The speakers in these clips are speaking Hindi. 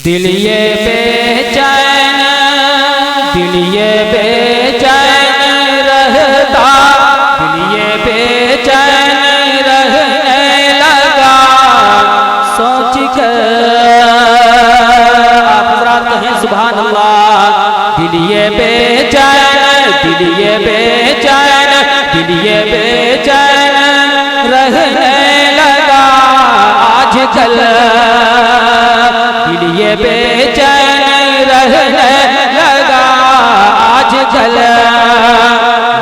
दिल ये बेचैन रहता, दिल ये बेचैन रहने लगा सोच कर। आप हज़रात कहें सुभान अल्लाह। दिल ये बेचैन, दिल ये बेचैन, दिल ये बेचैन रहने लगा आजकल। दिल ये बेचैन रहने लगा आजकल।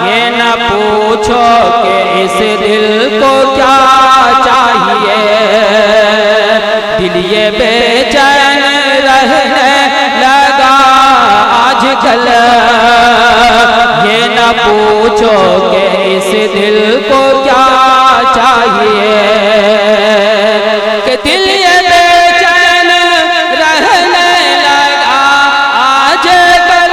ये न पूछो कि इस दिल को क्या चाहिए, दिल ये बेचैन रहने लगा आजकल। ये न पूछो कि इस दिल को क्या चाहिए, कि दिल ये बेचैन रहने लगा आजकल।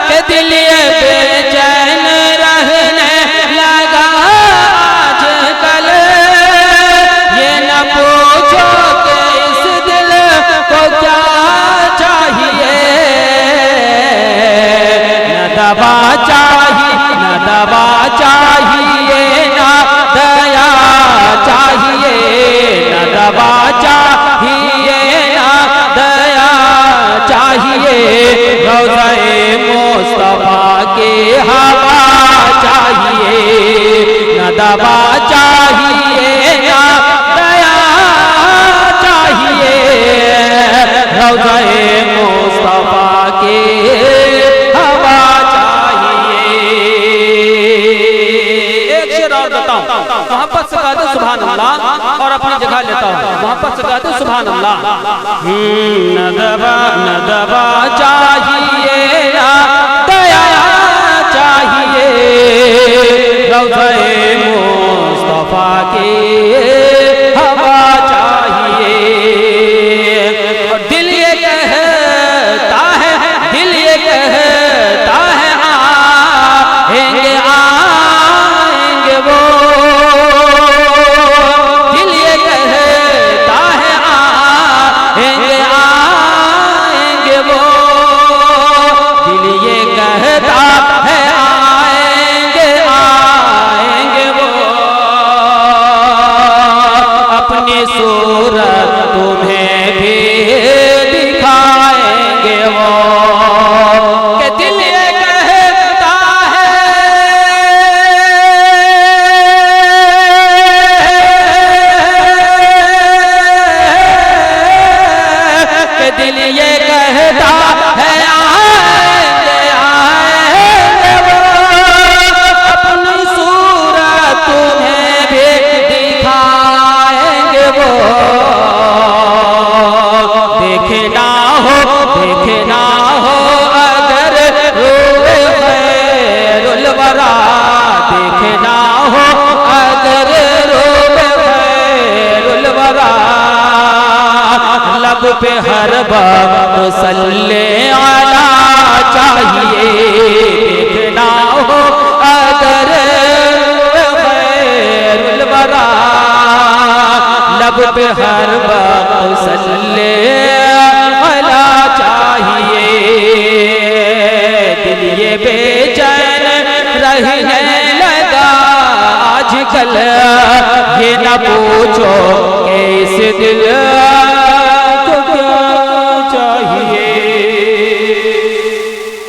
कि दिल ये बेचैन रहने लगा आजकल। ये न पूछो कि इस दिल को क्या चाहिए, न दवा चाहिए, न दवा चाहिए, न दया चाहिए, न दवा चाहिए, न दया चाहिए। रोज़े मुस्तफा की हवा चाहिए, न दवा चाहिए, न दया चाहिए। रोज़े मुस्तफा की हवा चाहिए। एक शेर और बताऊं, मोहब्बत से कहते सुभान अल्लाह, और अपनी जगह लेता हूं, मोहब्बत से कहते सुभान अल्लाह। न दवा चाहिए, न दया चाहिए। रोज़े मुस्तफा की हवा चाहिए। और दिल ये कहता है, दिल ये कहता है आएंगे आएंगे वो। दिल ये कहता है आएंगे आएंगे वो। दिल ये कहता है आएंगे आएंगे वो। अपनी सूरत तुम्हें भी दिखाएंगे वो। कि दिल ये कहता है, कि दिल ये कहता है आएंगे आएंगे वो। अपनी सूरत तुम्हें भी दिखाएंगे वो। देखना हो अगर रूए खैरुल वरा, देखना हो अगर रूए खैरुल वरा। लब पे हर वक्त सल्ले आला चाहिए। देखना हो अगर रूए खैरुल वरा। लब पे हर वक्त सल्ले आला चाहिए। दिल ये बेचैन रहने लगा आजकल। ये न पूछो कि इस दिल